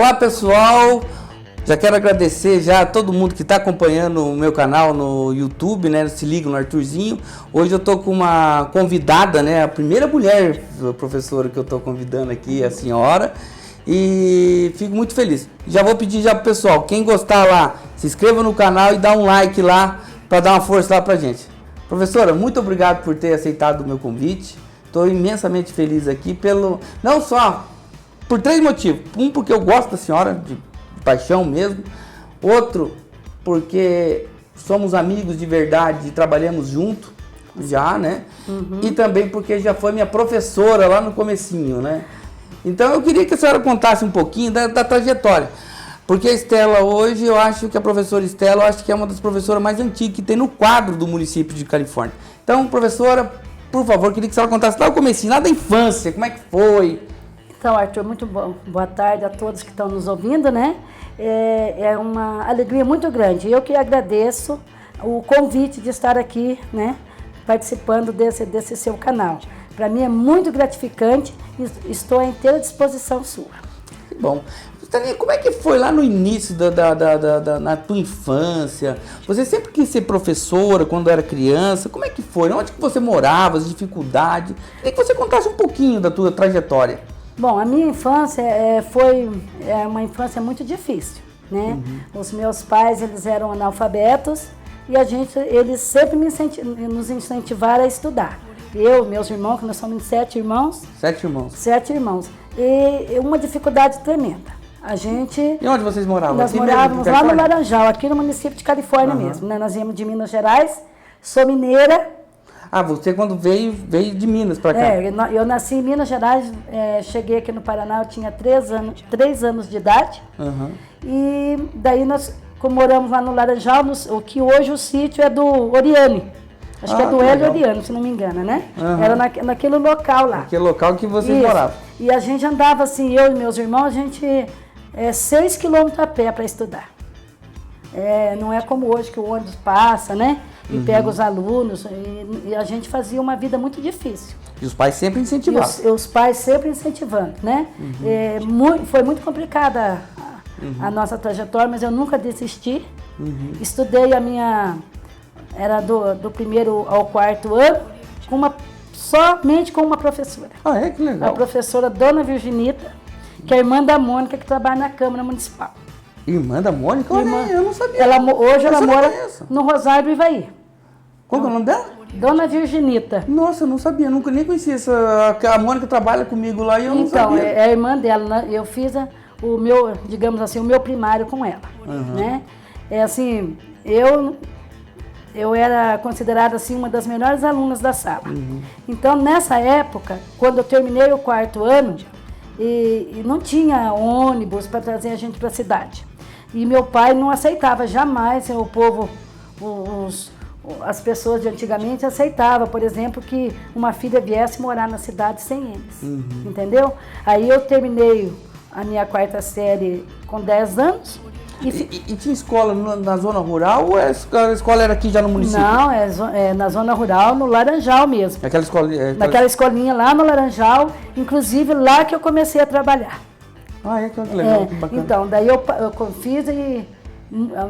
Olá pessoal, já quero agradecer já a todo mundo que está acompanhando o meu canal no YouTube, né? Se liga no Arthurzinho. Hoje eu tô com uma convidada, né? A primeira mulher professora que eu tô convidando aqui, a senhora. E fico muito feliz. Já vou pedir já pro pessoal, quem gostar lá, se inscreva no canal e dá um like lá para dar uma força lá pra gente. Professora, muito obrigado por ter aceitado o meu convite. Estou imensamente feliz aqui não só por 3 motivos. Um, porque eu gosto da senhora, de paixão mesmo. Outro, porque somos amigos de verdade e trabalhamos junto já, né? E também porque já foi minha professora lá no comecinho, né? Então eu queria que a senhora contasse um pouquinho da trajetória. Porque a Estela hoje, eu acho que a professora Estela, eu acho que é uma das professoras mais antigas que tem no quadro do município de Califórnia. Então, professora, por favor, queria que a senhora contasse lá o comecinho, lá da infância, como é que foi? Então, Arthur, muito bom. Boa tarde a todos que estão nos ouvindo, né? É uma alegria muito grande. Eu que agradeço o convite de estar aqui, né? Participando desse seu canal. Para mim é muito gratificante e estou à inteira disposição sua. Que bom. Estalinha, como é que foi lá no início na tua infância? Você sempre quis ser professora quando era criança? Como é que foi? Onde que você morava, as dificuldades? Queria que você contasse um pouquinho da tua trajetória. Bom, a minha infância foi uma infância muito difícil, né? Os meus pais, eles eram analfabetos e eles sempre nos incentivaram a estudar. Eu, meus irmãos, que nós somos 7 irmãos. 7 irmãos. 7 irmãos. E uma dificuldade tremenda. E onde vocês moravam? Nós morávamos lá no Laranjal, aqui no município de Califórnia mesmo, né? Nós viemos de Minas Gerais, sou mineira. Ah, você quando veio de Minas para cá? Eu nasci em Minas Gerais, cheguei aqui no Paraná, eu tinha 3 anos de idade. E daí nós moramos lá no Laranjal, o que hoje o sítio é do Oriane. Acho que é do Hélio Oriane, se não me engano, né? Era naquele local lá. Naquele local que vocês moravam. E a gente andava assim, eu e meus irmãos, a gente 6 quilômetros a pé para estudar. Não é como hoje que o ônibus passa, né? E pega os alunos. E a gente fazia uma vida muito difícil. E os pais sempre incentivavam. E os pais sempre incentivando, né? Foi muito complicada a nossa trajetória, mas eu nunca desisti. Estudei era do 1º ao 4º ano, somente com uma professora. Ah, que legal. A professora Dona Virginita, que é irmã da Mônica, que trabalha na Câmara Municipal. Irmã da Mônica? Eu não sabia. Hoje ela mora no Rosário do Ivaí. Qual é o nome dela? Dona Virginita. Nossa, eu não sabia, nunca nem conhecia a Mônica trabalha comigo lá e eu não sabia. Então, é a irmã dela, eu fiz o meu, digamos assim, o meu primário com ela, né? Assim, eu era considerada assim uma das melhores alunas da sala. Então, nessa época, quando eu terminei o 4º ano, e não tinha ônibus para trazer a gente para a cidade. E meu pai não aceitava jamais, o povo, as pessoas de antigamente aceitavam, por exemplo, que uma filha viesse morar na cidade sem eles. Entendeu? Aí eu terminei a minha 4ª série com 10 anos. E tinha escola na zona rural ou a escola era aqui já no município? Não, é na zona rural, no Laranjal mesmo. Aquela escolinha? Naquela escolinha lá no Laranjal, inclusive lá que eu comecei a trabalhar. Que legal, que bacana. Então, daí eu fiz e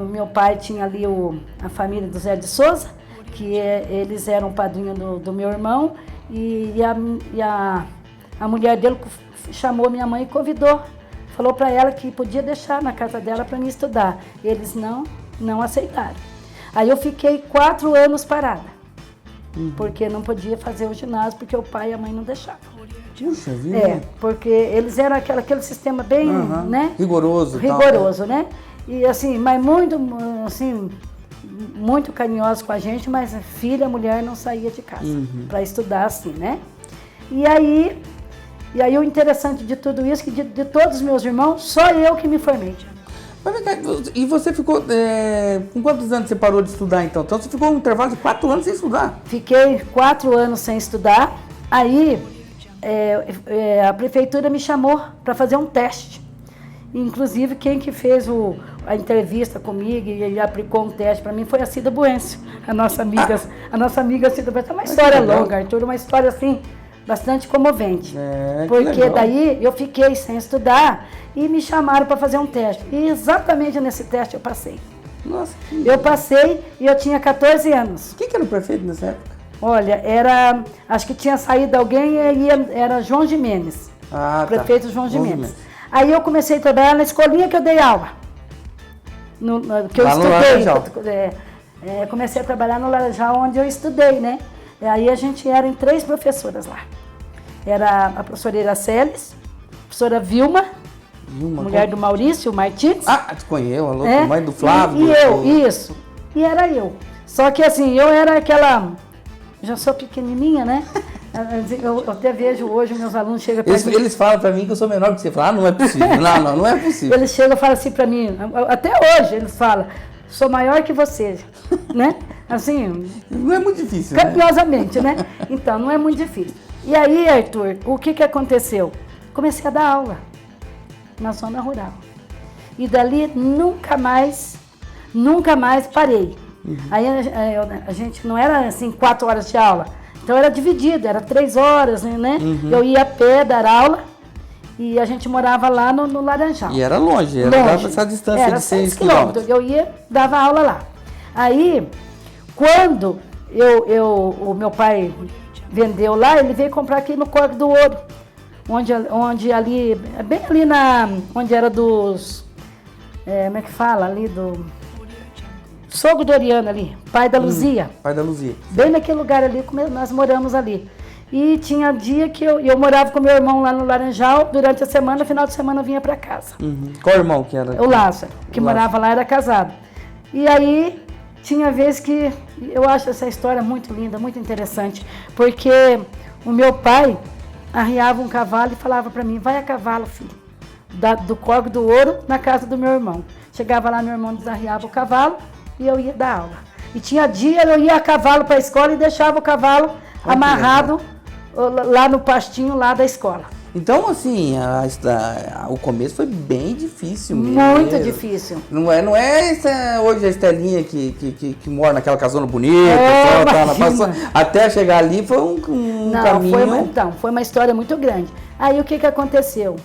meu pai tinha ali a família do Zé de Souza, que eles eram padrinho do meu irmão, e a mulher dele chamou minha mãe e convidou. Falou para ela que podia deixar na casa dela para mim estudar. Eles não aceitaram. Aí eu fiquei 4 anos parada, porque não podia fazer o ginásio, porque o pai e a mãe não deixavam. Puxa vida. Porque eles eram aquele sistema bem, né? Rigoroso, né? E assim, mas muito, assim, muito carinhoso com a gente, mas filha, mulher não saía de casa para estudar assim, né? E aí o interessante de tudo isso, que de todos os meus irmãos, só eu que me formei. E você ficou, com quantos anos você parou de estudar então? Então você ficou um intervalo de 4 anos sem estudar? Fiquei 4 anos sem estudar, aí a prefeitura me chamou para fazer um teste. Inclusive quem que fez a entrevista comigo e aplicou um teste para mim foi a Cida Buencio, a nossa amiga Cida Buencio. É uma história longa, Arthur, uma história assim, bastante comovente. Que porque legal. daí eu fiquei sem estudar e me chamaram para fazer um teste. E exatamente nesse teste eu passei. Nossa, que... Eu passei e eu tinha 14 anos. Quem que era o prefeito nessa época? Olha, acho que tinha saído alguém e era João Gimenez. Ah, Prefeito tá. João Gimenez. Aí eu comecei a trabalhar na escolinha que eu dei aula. Que eu Lá no estudei. Laranjal. Comecei a trabalhar no Laranjal, onde eu estudei, né? E aí a gente era em 3 professoras lá. Era a professora Iraceles, a professora Vilma, mulher do Maurício Martins. Ah, te conheço, a louca, mãe do Flávio. E eu, isso. E era eu. Só que assim, eu era aquela... Já sou pequenininha, né? Eu até vejo hoje, meus alunos chegam para mim... Eles falam para mim que eu sou menor que você. Fala, não é possível. não é possível. Eles chegam e falam assim para mim, até hoje eles falam, sou maior que você, né? Assim... Não é muito difícil, carinhosamente, né? Então, não é muito difícil. E aí, Arthur, o que aconteceu? Comecei a dar aula na zona rural. E dali nunca mais parei. Aí a gente não era assim 4 horas de aula, então era dividido, era 3 horas, né? Eu ia a pé dar aula e a gente morava lá no Laranjal. E era longe, dava essa distância era de 6 quilômetros. Eu ia, dava aula lá. Aí, quando o meu pai vendeu lá, ele veio comprar aqui no Córrego do Ouro, onde ali, bem ali onde era dos, como é que fala, ali do sogro do Oriano ali, pai da Luzia. Pai da Luzia. Bem naquele lugar ali, nós moramos ali. E tinha dia que eu morava com meu irmão lá no Laranjal, durante a semana, final de semana eu vinha para casa. Qual irmão que era? O Lázaro, que morava lá, era casado. E aí, tinha vez que, eu acho essa história muito linda, muito interessante, porque o meu pai arriava um cavalo e falava para mim, vai a cavalo, filho, do Córrego do Ouro na casa do meu irmão. Chegava lá, meu irmão desarriava o cavalo e eu ia dar aula. E tinha dia eu ia a cavalo para a escola e deixava o cavalo amarrado lá no pastinho lá da escola. Então, assim, o começo foi bem difícil mesmo. Muito difícil. Não é hoje a Estelinha que mora naquela casona bonita, até chegar ali foi um caminho... Foi uma história muito grande. Aí o que aconteceu?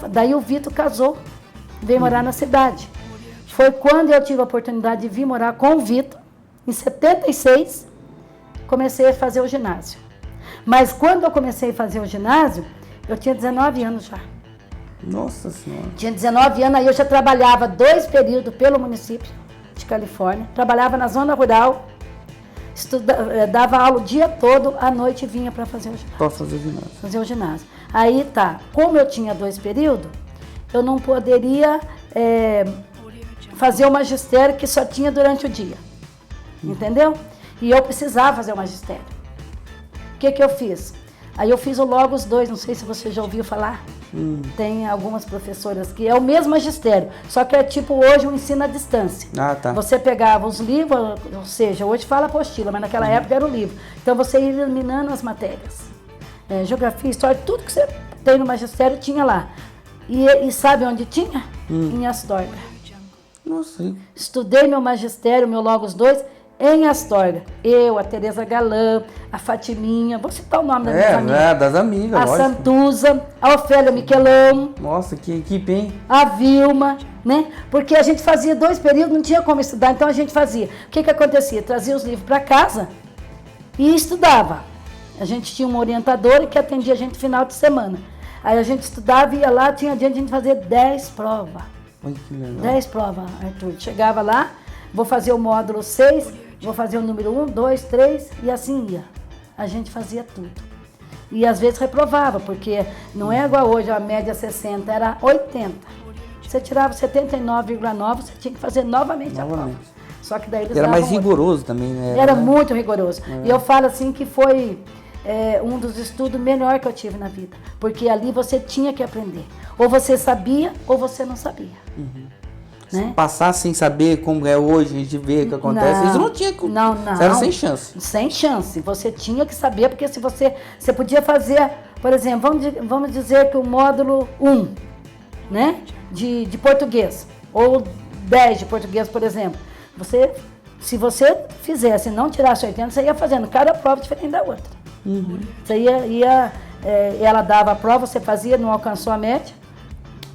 Daí o Vitor casou, veio morar na cidade. Foi quando eu tive a oportunidade de vir morar com o Vitor, em 76, comecei a fazer o ginásio. Mas quando eu comecei a fazer o ginásio, eu tinha 19 anos já. Nossa Senhora. Tinha 19 anos, aí eu já trabalhava 2 períodos pelo município de Califórnia. Trabalhava na zona rural, dava aula o dia todo, à noite vinha para fazer o ginásio. Para fazer o ginásio. Fazer o ginásio. Aí tá, como eu tinha 2 períodos, eu não poderia fazer o magistério que só tinha durante o dia. Entendeu? E eu precisava fazer o magistério. O que eu fiz? Aí eu fiz o Logos 2, não sei se você já ouviu falar. Tem algumas professoras que é o mesmo magistério, só que é tipo hoje um ensino à distância. Ah, tá. Você pegava os livros, ou seja, hoje fala apostila, mas naquela época era o livro. Então você ia eliminando as matérias. Geografia, história, tudo que você tem no magistério tinha lá. E sabe onde tinha? Em Astorga. Nossa. Estudei meu magistério, meu Logos 2, em Astorga. Eu, a Tereza Galã, a Fatiminha, vou citar o nome das minhas amigas. Das amigas, a lógico. Santuza, a Ofélia Miquelão. Nossa, que equipe, hein? A Vilma, né? Porque a gente fazia 2 períodos, não tinha como estudar, então a gente fazia. O que acontecia? Trazia os livros para casa e estudava. A gente tinha uma orientadora que atendia a gente no final de semana. Aí a gente estudava, ia lá, tinha dia de a gente fazer 10 provas. Olha que legal. 10 provas, Arthur. Chegava lá, vou fazer o módulo 6, vou fazer o número 1, 2, 3 e assim ia. A gente fazia tudo. E às vezes reprovava, porque não é igual hoje, a média 60, era 80. Você tirava 79,9, você tinha que fazer novamente a prova. Só que daí eles era mais davam rigoroso também, né? Era muito rigoroso. E eu falo assim que foi um dos estudos melhor que eu tive na vida. Porque ali você tinha que aprender. Ou você sabia, ou você não sabia. Né? Passar sem saber como é hoje, a gente vê o que acontece, isso não tinha como. Não. Você era sem chance. Sem chance. Você tinha que saber, porque se você podia fazer, por exemplo, vamos dizer que o módulo 1, né, de português, ou 10 de português, por exemplo, se você fizesse e não tirasse 80, você ia fazendo cada prova diferente da outra. Você ela dava a prova, você fazia, não alcançou a média,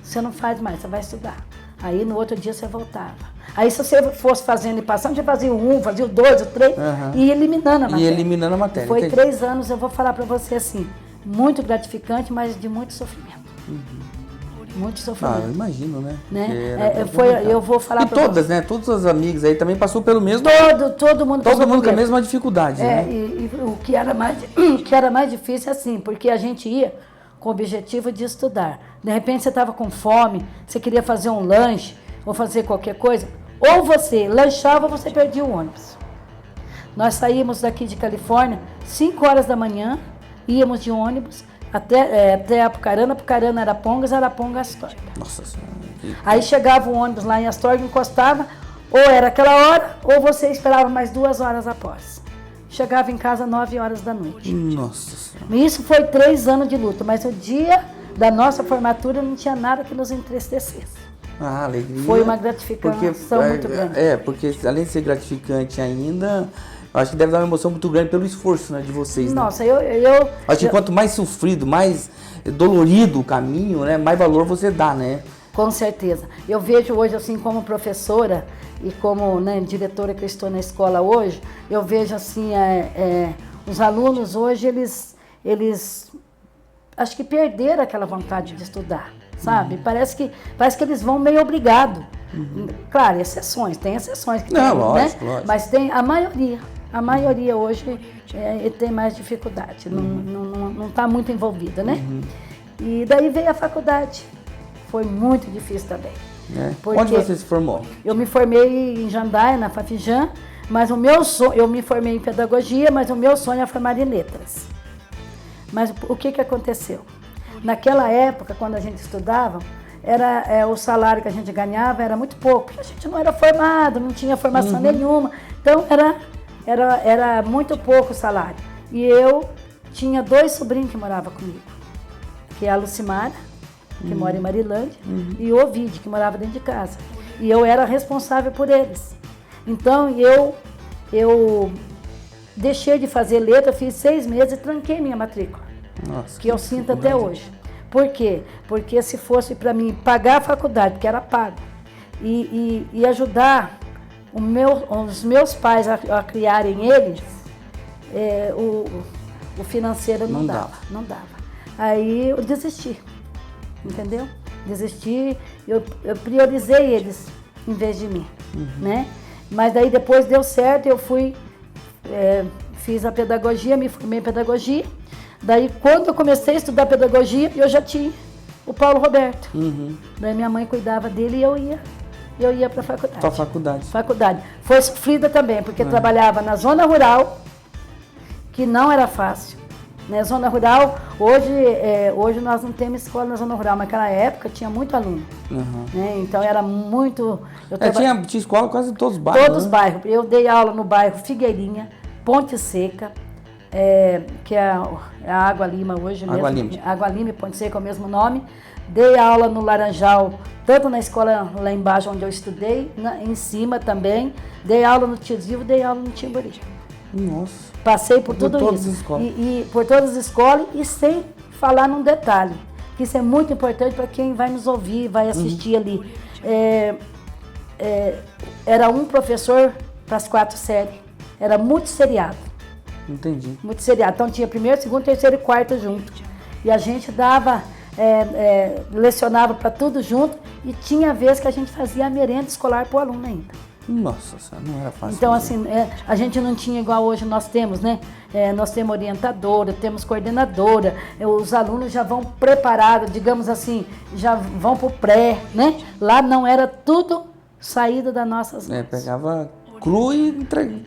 você não faz mais, você vai estudar. Aí no outro dia você voltava. Aí se você fosse fazendo e passando, você fazia o 1, fazia o 2, o 3, e ia eliminando a matéria. E eliminando a matéria. Foi 3 anos, eu vou falar para você assim, muito gratificante, mas de muito sofrimento. Muito sofrimento. Eu imagino, né? Eu vou falar para você. E todas, né? Todas as amigas aí também passou pelo mesmo... Todo mundo passou com a mesma dificuldade, né? E o que era mais difícil é assim, porque a gente ia com o objetivo de estudar. De repente você estava com fome, você queria fazer um lanche, ou fazer qualquer coisa, ou você lanchava ou você perdia o ônibus. Nós saímos daqui de Califórnia, 5 horas da manhã, íamos de ônibus até Apucarana, Apucarana, Arapongas, Arapongas, Astorga. Nossa Senhora. Aí chegava o ônibus lá em Astorga, encostava, ou era aquela hora, ou você esperava mais 2 horas após. Chegava em casa 9 horas da noite. Nossa Senhora. Isso foi 3 anos de luta, mas o dia da nossa formatura não tinha nada que nos entristecesse. Alegria. Foi uma gratificação muito grande. Porque além de ser gratificante ainda, eu acho que deve dar uma emoção muito grande pelo esforço, né, de vocês. Nossa, né? Acho que quanto mais sofrido, mais dolorido o caminho, né, mais valor você dá, né? Com certeza. Eu vejo hoje, assim, como professora e como, né, diretora que eu estou na escola hoje, eu vejo, assim, os alunos hoje, eles acho que perderam aquela vontade de estudar, sabe? Parece que eles vão meio obrigados. Claro, exceções, tem exceções. Que não, tem, lógico, né? lógico. Mas tem a maioria hoje tem mais dificuldade, não está muito envolvida, né? E daí veio a faculdade. Foi muito difícil também. Onde você se formou? Eu me formei em Jandaia, na Fafijan, mas eu me formei em pedagogia, mas o meu sonho é formar em letras. Mas o que aconteceu? Naquela época, quando a gente estudava, o salário que a gente ganhava era muito pouco, porque a gente não era formado, não tinha formação nenhuma, então era muito pouco o salário. E eu tinha 2 sobrinhos que moravam comigo, que é a Lucimara, que mora em Marilândia, e o Ovidio, que morava dentro de casa. E eu era responsável por eles. Então eu deixei de fazer letra, fiz 6 meses e tranquei minha matrícula. Nossa, que eu sinto até hoje. Por quê? Porque se fosse para mim pagar a faculdade, porque era pago, e ajudar os meus pais a criarem eles, o financeiro não dava. Aí eu desisti, entendeu? Desisti, eu priorizei eles em vez de mim, né? Mas daí depois deu certo, eu fui, fiz a pedagogia, me formei em pedagogia. Daí, quando eu comecei a estudar pedagogia, eu já tinha o Paulo Roberto. Daí minha mãe cuidava dele e eu ia para a faculdade. Para a faculdade. Foi sofrida também, porque trabalhava na zona rural, que não era fácil. Né? Zona rural, hoje nós não temos escola na zona rural, mas naquela época tinha muito aluno. Né? Então era muito... Tinha escola quase em todos os bairros. Todos os bairros. Eu dei aula no bairro Figueirinha, Ponte Seca, que é a Água Lima hoje mesmo. Água Lima e Ponte Seca é o mesmo nome. Dei aula no Laranjal, tanto na escola lá embaixo onde eu estudei, em cima também. Dei aula no Tiozinho, dei aula no Timburi. Nossa. Passei por tudo isso. E por todas as escolas, e sem falar num detalhe, que isso é muito importante para quem vai nos ouvir, vai assistir ali. Era um professor para as 4 séries. Era muito seriado. Entendi. Muito seriado. Então tinha 1º, 2º, 3º e 4º junto. E a gente dava, lecionava para tudo junto, e tinha vez que a gente fazia a merenda escolar para o aluno ainda. Nossa, não era fácil. Então, assim, a gente não tinha igual hoje nós temos, né? Nós temos orientadora, temos coordenadora, os alunos já vão preparados, digamos assim, já vão para o pré, né? Lá não era tudo saído das nossas mãos. Pegava cru e entregava.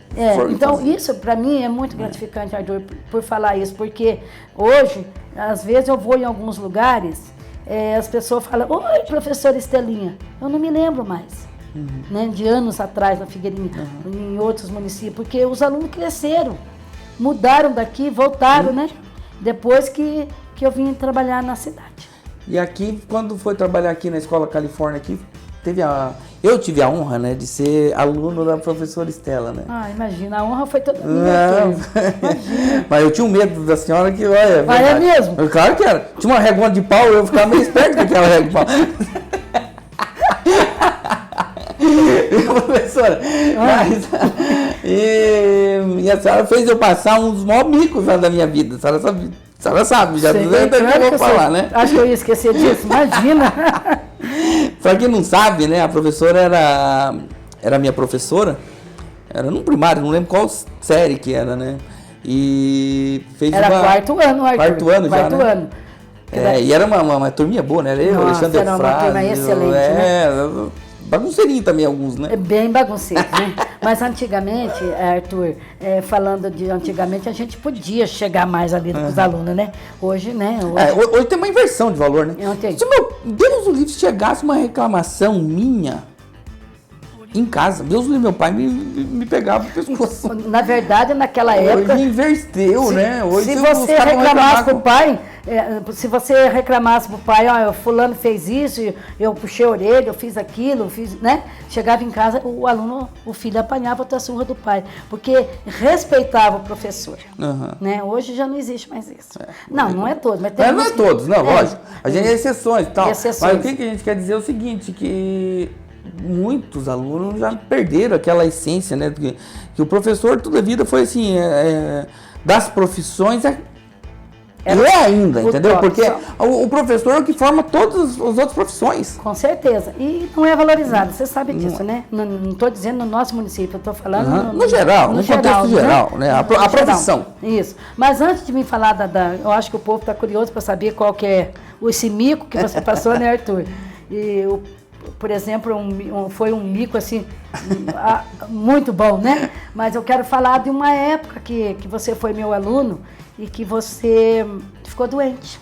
Então, isso para mim é muito gratificante, Arthur, por falar isso, porque hoje, às vezes eu vou em alguns lugares, as pessoas falam, oi, professora Estelinha, eu não me lembro mais. Né, de anos atrás na Figueirinha, em outros municípios, porque os alunos cresceram, mudaram daqui, voltaram, né? Depois que eu vim trabalhar na cidade. E aqui, quando foi trabalhar aqui na Escola Califórnia, aqui, teve Eu tive a honra, né, de ser aluno da professora Estela, né? Ah, imagina, a honra foi toda minha. Imagina. Mas eu tinha um medo da senhora que, olha... Ah, é mesmo? Claro que era. Tinha uma régua de pau, eu ficava meio esperto com aquela régua de pau. Professora, e a senhora fez eu passar uns maiores micos da minha vida, a senhora sabe, já sei, claro que eu vou falar, né? Acho que eu ia esquecer disso, imagina. Pra quem não sabe, né, a professora era minha professora, era no primário, não lembro qual série que era, né? E fez era quarto ano, Arthur. Quarto ano já, quarto né? ano. E era uma turminha boa, né? Eu, Alexandre era uma turma excelente, né? Bagunceirinho também alguns, né? É bem bagunceiro, né? Mas antigamente, Arthur, falando de antigamente, a gente podia chegar mais ali com os alunos, né? Hoje, né? Hoje tem uma inversão de valor, né? Se meu Deus o livre chegasse uma reclamação minha em casa, Deus o livre, meu pai me pegava pro pescoço. Na verdade, naquela época... Hoje inverteu, né? Hoje se você reclamasse pro pai, se você reclamasse pro pai, ó, fulano fez isso, eu puxei a orelha, eu fiz aquilo, né? Chegava em casa, o aluno, o filho apanhava outra surra do pai, porque respeitava o professor, né? Hoje já não existe mais isso. Não é todos, mas tem não é todos, não, lógico. A gente é exceções e tal. Exceções. Mas o que a gente quer dizer é o seguinte, que muitos alunos já perderam aquela essência, né? Que o professor toda a vida foi assim, das profissões ainda, entendeu? Porque o professor é o que forma todas as outras profissões. Com certeza. E não é valorizado, você sabe disso, né? Não estou dizendo no nosso município, eu estou falando no geral, no contexto geral, né? A profissão. Isso. Mas antes de me falar eu acho que o povo está curioso para saber qual que é esse mico que você passou, né, Arthur? Por exemplo, foi um mico assim, muito bom, né? Mas eu quero falar de uma época que você foi meu aluno e que você ficou doente.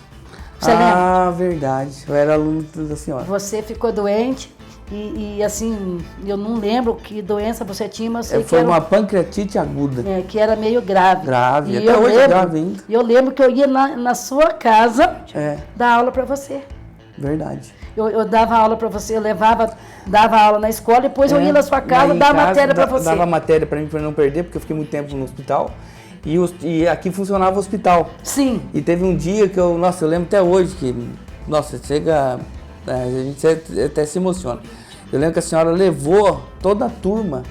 Você lembra? Verdade. Eu era aluno da senhora. Você ficou doente e assim, eu não lembro que doença você tinha, mas eu sei foi uma pancreatite aguda. Que era meio grave. Grave, até hoje é grave ainda. E eu lembro que eu ia na sua casa dar aula para você. Verdade. Eu dava aula para você, dava aula na escola, depois eu ia na sua casa dar matéria para você. Dava matéria para mim para não perder, porque eu fiquei muito tempo no hospital. E aqui funcionava o hospital. Sim. E teve um dia que eu lembro até hoje que, chega, a gente até se emociona. Eu lembro que a senhora levou toda a turma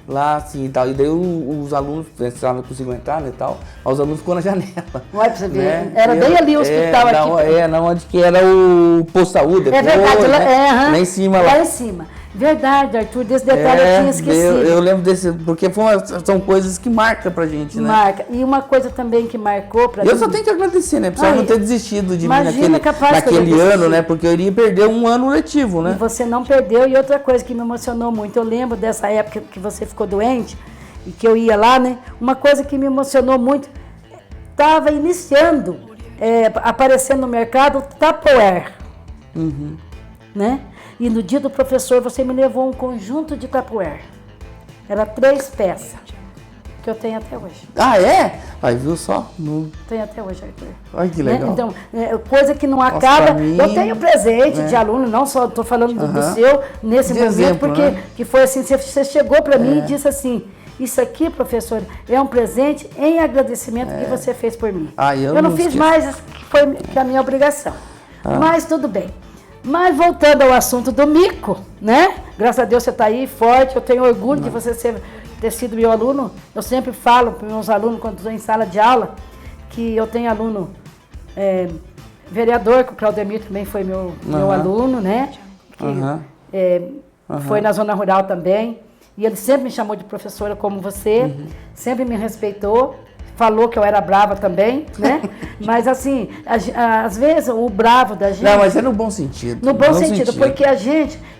lá, assim, e tal. E daí os alunos, a senhora não conseguiu entrar, né, e tal, mas os alunos ficou na janela. Olha pra você ver, né? Era bem ali o hospital aqui. Na onde que era o posto de saúde. É verdade, lá em cima. Lá em cima. Verdade, Arthur, desse detalhe eu tinha esquecido. Eu lembro desse, porque são coisas que marcam pra gente, né? Marca. E uma coisa também que marcou pra gente. Eu só tenho que agradecer, né? Por você não ter desistido de mim naquele ano, né? Porque eu iria perder um ano letivo, né? E você não perdeu. E outra coisa que me emocionou muito, eu lembro dessa época que você ficou doente e que eu ia lá, né? Uma coisa que me emocionou muito, estava iniciando, aparecendo no mercado, Tupperware, né? E no dia do professor você me levou um conjunto de Tupperware. Era 3 peças, que eu tenho até hoje. Ah, é? Aí, viu só? Tenho até hoje, Arthur. Olha que legal. Né? Então, coisa que não acaba. Eu tenho presente de aluno, não só estou falando do seu, nesse momento, exemplo, porque que foi assim, você chegou para mim e disse assim, isso aqui, professor, é um presente em agradecimento que você fez por mim. Eu não fiz mais que a minha obrigação. Mas tudo bem. Mas voltando ao assunto do mico, né? Graças a Deus você está aí forte, eu tenho orgulho de você ter sido meu aluno. Eu sempre falo para os meus alunos, quando estou em sala de aula, que eu tenho aluno vereador, que o Claudemir também foi meu aluno, né? Que, foi na zona rural também. E ele sempre me chamou de professora como você, sempre me respeitou. Falou que eu era brava também, né? Mas assim, às vezes o bravo da gente... Não, mas é no bom sentido. No bom sentido, porque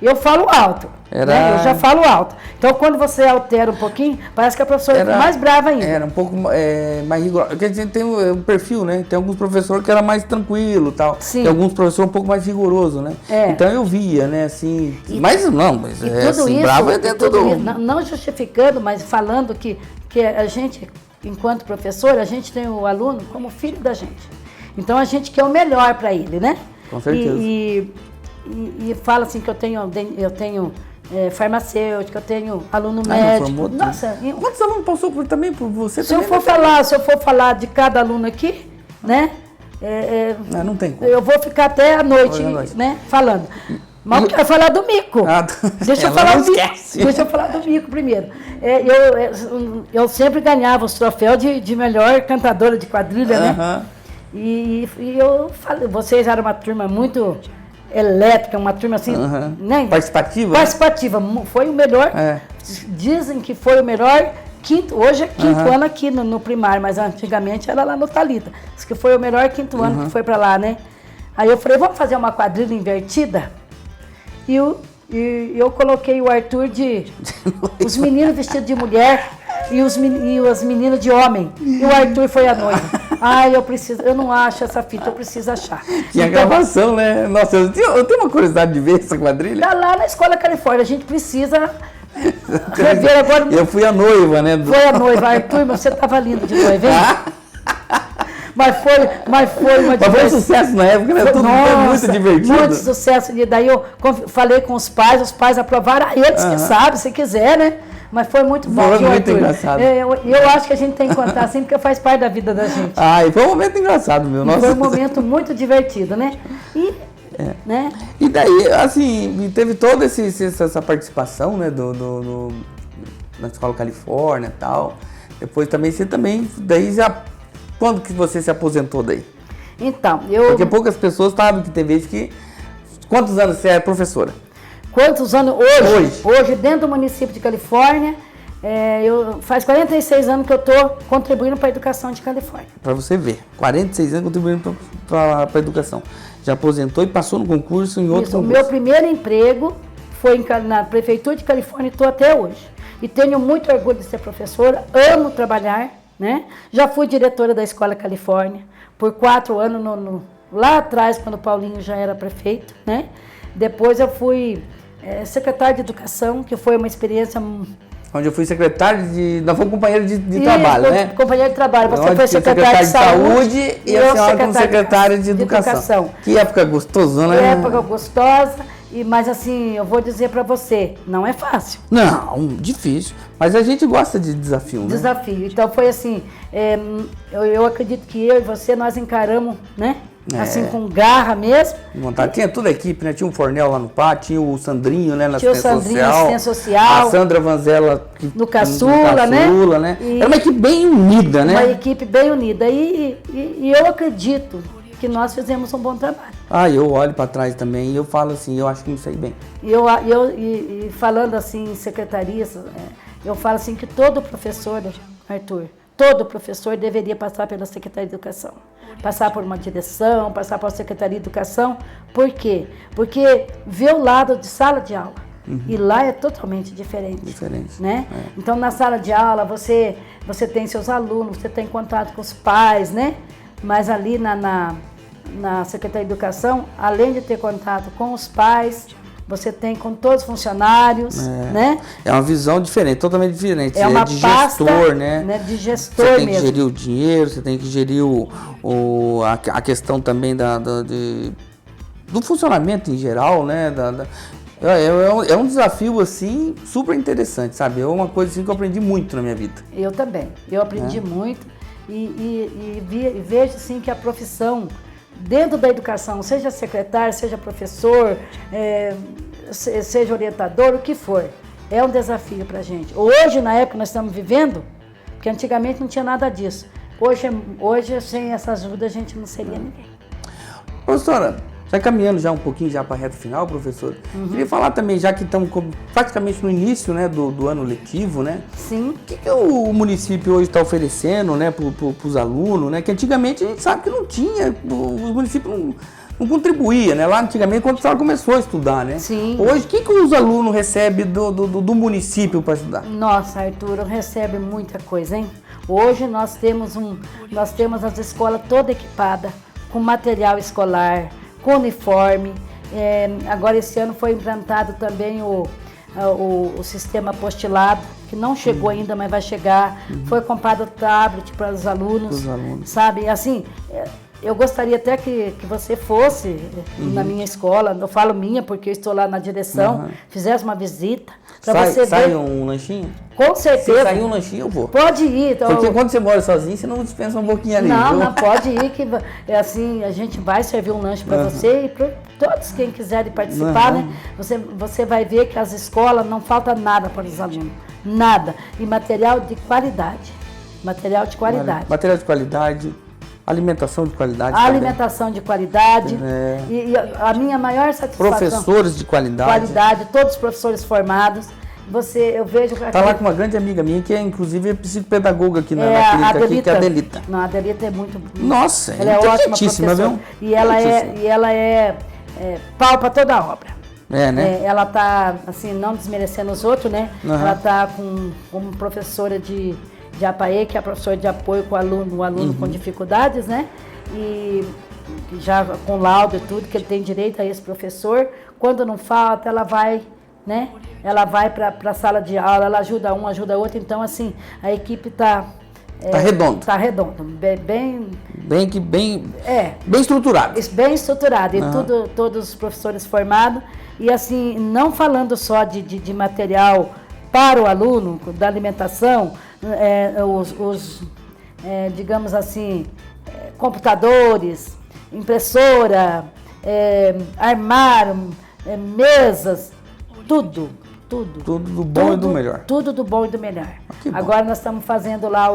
eu falo alto, né? Eu já falo alto. Então, quando você altera um pouquinho, parece que a professora fica mais brava ainda. Era um pouco mais rigoroso. Porque a gente tem um perfil, né? Tem alguns professores que eram mais tranquilo e tal. Sim. Tem alguns professores um pouco mais rigorosos, né? Então eu via, né? Assim, mas tudo isso, bravo é dentro do... Não justificando, mas falando que a gente... Enquanto professor, a gente tem o aluno como filho da gente. Então, a gente quer o melhor para ele, né? Com certeza. E fala assim que eu tenho farmacêutica, eu tenho aluno médico. Nossa, quantos alunos passou também por você? Se eu for falar de cada aluno aqui, né? Não tem como. Eu vou ficar até a noite, né? Falando. Mas eu quero falar do mico. Deixa eu falar do mico primeiro. Eu sempre ganhava os troféus de melhor cantadora de quadrilha, né? E eu falei, vocês eram uma turma muito elétrica, uma turma assim, né? Participativa? Participativa. Foi o melhor. Dizem que foi o melhor quinto. Hoje é quinto ano aqui no primário, mas antigamente era lá no Thalita. Diz que foi o melhor quinto ano que foi pra lá, né? Aí eu falei, vamos fazer uma quadrilha invertida? E eu coloquei o Arthur os meninos vestidos de mulher e as meninas de homem. E o Arthur foi a noiva. Eu não acho essa fita, eu preciso achar. Tinha gravação, né? Nossa, eu tenho uma curiosidade de ver essa quadrilha. Tá lá na Escola Califórnia, a gente precisa rever agora. Eu fui a noiva, né? Foi a noiva, Arthur, mas você estava lindo de noiva, hein? Mas foi uma diversão. Mas foi um sucesso na época, né? Tudo foi muito divertido. Muito sucesso. E daí eu falei com os pais aprovaram, eles que sabem, se quiser, né? Mas foi muito bom. Foi muito engraçado. Eu acho que a gente tem que contar assim, porque faz parte da vida da gente. E foi um momento engraçado, meu. Nossa. Foi um momento muito divertido, né? Né? E daí, assim, teve toda essa participação, né, na Escola Califórnia e tal. Depois também, daí já... Quando que você se aposentou daí? Então, Porque poucas pessoas sabem que tem vezes que... Quantos anos você é professora? Quantos anos? Hoje, dentro do município de Califórnia, faz 46 anos que eu estou contribuindo para a educação de Califórnia. Para você ver, 46 anos contribuindo para a educação. Já aposentou e passou no concurso em outro concurso. O meu primeiro emprego foi na Prefeitura de Califórnia e estou até hoje. E tenho muito orgulho de ser professora, amo trabalhar, né? Já fui diretora da Escola Califórnia por 4 anos, lá atrás, quando o Paulinho já era prefeito, né? Depois eu fui secretária de Educação, que foi uma experiência... Onde eu fui secretário nós fomos companheiros de trabalho, né? Companheiro de trabalho. Você onde foi secretário de Saúde e a senhora como secretária de Educação. Que época gostosa, né? Época gostosa, mas assim, eu vou dizer para você, não é fácil. Não, difícil. Mas a gente gosta de desafio, né? Desafio. Então foi assim, eu acredito que eu e você, nós encaramos, né? Assim, com garra mesmo. Tinha toda a equipe, né? Tinha o Fornel lá no pátio, tinha o Sandrinho, né? Tinha o Sandrinho na assistência social. A Sandra Vanzella no Caçula, né? Era uma equipe bem unida, né? Uma equipe bem unida. E eu acredito que nós fizemos um bom trabalho. Eu olho para trás também e eu falo assim, eu acho que não sei bem. E falando assim em secretarias, eu falo assim que todo professor, Arthur, todo professor deveria passar pela Secretaria de Educação. Passar por uma direção, passar pela Secretaria de Educação. Por quê? Porque vê o lado de sala de aula. E lá é totalmente diferente. Né? Então, na sala de aula, você tem seus alunos, você tem contato com os pais, né? Mas ali na Secretaria de Educação, além de ter contato com os pais, você tem com todos os funcionários, né? É uma visão diferente, totalmente diferente. É uma de pasta, gestor, né? De gestor mesmo. Você tem mesmo. que gerir o dinheiro, você tem que gerir a questão também do funcionamento em geral, né? É um desafio, assim, super interessante, sabe? É uma coisa assim que eu aprendi muito na minha vida. Eu também. Eu aprendi muito e vejo, assim, que a profissão dentro da educação, seja secretário, seja professor, seja orientador, o que for, é um desafio para a gente. Hoje, na época que nós estamos vivendo, porque antigamente não tinha nada disso. Hoje sem essa ajuda, a gente não seria ninguém. Professora, já caminhando já um pouquinho já para a reta final, professor, queria falar também, já que estamos praticamente no início, né, do ano letivo, né? Sim. O que o município hoje está oferecendo, né, para os alunos, né? Que antigamente a gente sabe que não tinha, os municípios não contribuía, né? Lá antigamente, quando a senhora começou a estudar, né? Sim. Hoje, o que os alunos recebem do município para estudar? Nossa, Arthur, recebe muita coisa, hein? Hoje nós temos as escolas todas equipadas, com material escolar, com uniforme. Agora esse ano foi implantado também o sistema apostilado, que não chegou ainda, mas vai chegar. Foi comprado tablet para os alunos, sabe? Assim, eu gostaria até que você fosse na minha escola, eu falo minha porque eu estou lá na direção, fizesse uma visita. Você sai um lanchinho? Com certeza. Se sair um lanchinho, eu vou. Pode ir. Então, porque quando você mora sozinho, você não dispensa um pouquinho ali. Não, pode ir, que assim, a gente vai servir um lanche para você e para todos quem quiserem participar, né? Você vai ver que as escolas não falta nada para os alunos. Nada. E material de qualidade. Material de qualidade. Material de qualidade. Alimentação de qualidade. Alimentação de qualidade. E a minha maior satisfação. Professores de qualidade. Todos os professores formados. Eu vejo... Está lá com uma grande amiga minha, que é inclusive psicopedagoga aqui na clínica, aqui, que é a Adelita. Não, a Adelita é muito... Nossa, ela é ótima professora. Viu? E ela é pau para toda a obra. Né? Ela está, assim, não desmerecendo os outros, né? Ela está como professora de APAE, que é a professora de apoio com o aluno com dificuldades, né? E já com laudo e tudo, que ele tem direito a esse professor. Quando não falta, ela vai, né? Ela vai para a sala de aula, ela ajuda um, ajuda outro. Então, assim, a equipe está... Está redondo. Está redondo. Bem estruturado. Bem estruturado. E todos os professores formados. E, assim, não falando só de material para o aluno, da alimentação, digamos assim, computadores, impressora, armário, mesas, tudo do bom e do melhor. Tudo do bom e do melhor. Agora nós estamos fazendo lá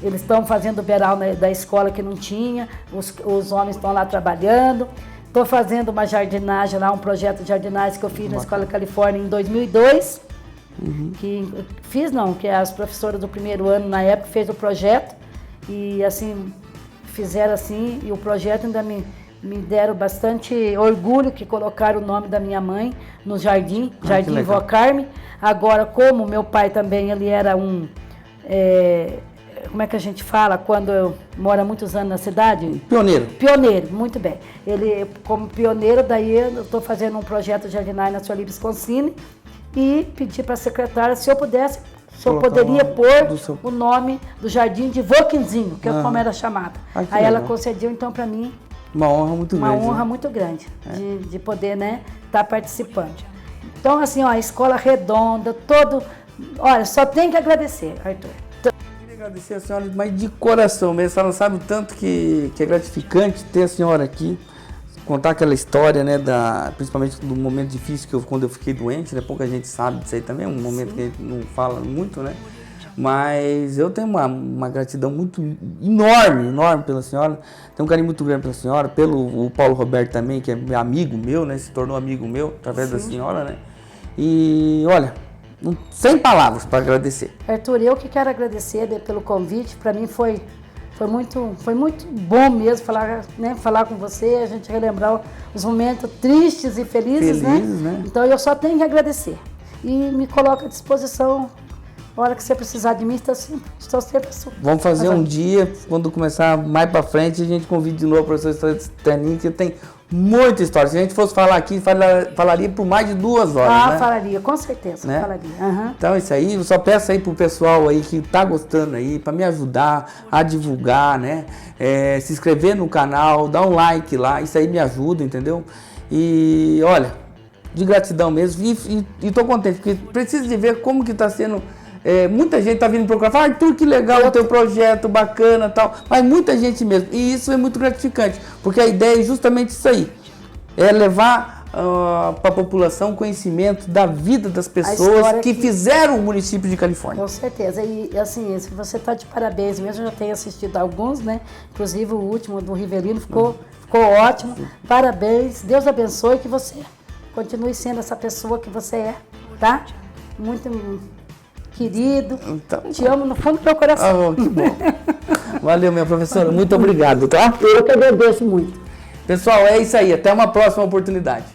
eles estão fazendo o beiral da escola que não tinha, os homens estão lá trabalhando. Estou fazendo uma jardinagem lá, um projeto de jardinagem que eu fiz na Escola Califórnia em 2002. Que as professoras do primeiro ano na época fez o projeto e assim, fizeram assim, e o projeto ainda me deram bastante orgulho que colocaram o nome da minha mãe no Jardim Vó Carme. Agora, como meu pai também, ele era como é que a gente fala quando mora muitos anos na cidade? Pioneiro, muito bem. Ele, como pioneiro, daí eu estou fazendo um projeto de jardinagem na Sueli Visconcini e pedi para a secretária se eu poderia pôr o nome do Jardim de Voquinzinho, que é como era chamado. Aí ela concedeu, então, para mim, uma honra muito grande. Uma honra muito grande de poder, né, estar participando. Então, assim, a escola redonda, olha, só tem que agradecer, Arthur. Agradecer a senhora, mas de coração mesmo. A senhora sabe o tanto que é gratificante ter a senhora aqui, contar aquela história, né, principalmente do momento difícil quando eu fiquei doente, né? Pouca gente sabe disso aí também, um momento que a gente não fala muito, né? Mas eu tenho uma gratidão muito enorme pela senhora, tenho um carinho muito grande pela senhora, pelo o Paulo Roberto também, que é amigo meu, né? Se tornou amigo meu através da senhora, né? E olha, sem palavras para agradecer. Arthur, eu que quero agradecer pelo convite. Para mim foi muito bom mesmo falar com você, a gente relembrar os momentos tristes e felizes, né? Então eu só tenho que agradecer. E me coloco à disposição, a hora que você precisar de mim, estou sempre Vamos fazer um dia, quando começar mais para frente, a gente convida de novo a professora Sternin, que tem muita história. Se a gente fosse falar aqui, falaria por mais de 2 horas, né? Falaria, com certeza, né? Falaria. Então, isso aí, eu só peço aí pro pessoal aí que tá gostando aí, para me ajudar a divulgar, né? Se inscrever no canal, dar um like lá, isso aí me ajuda, entendeu? E, olha, de gratidão mesmo, e tô contente, porque preciso de ver como que tá sendo... muita gente tá vindo procurar, fala, Arthur, que legal o teu projeto, bacana e tal, mas muita gente mesmo, e isso é muito gratificante, porque a ideia é justamente isso aí, é levar para a população conhecimento da vida das pessoas que fizeram o município de Califórnia. Com certeza, e assim, você tá de parabéns mesmo, eu já tenho assistido alguns, né, inclusive o último do Rivelino ficou ótimo, parabéns, Deus abençoe que você continue sendo essa pessoa que você é, tá? Muito... querido, então, te amo no fundo do meu coração. Que bom. Valeu, minha professora, muito obrigado, tá? Eu que agradeço muito. Pessoal, é isso aí, até uma próxima oportunidade.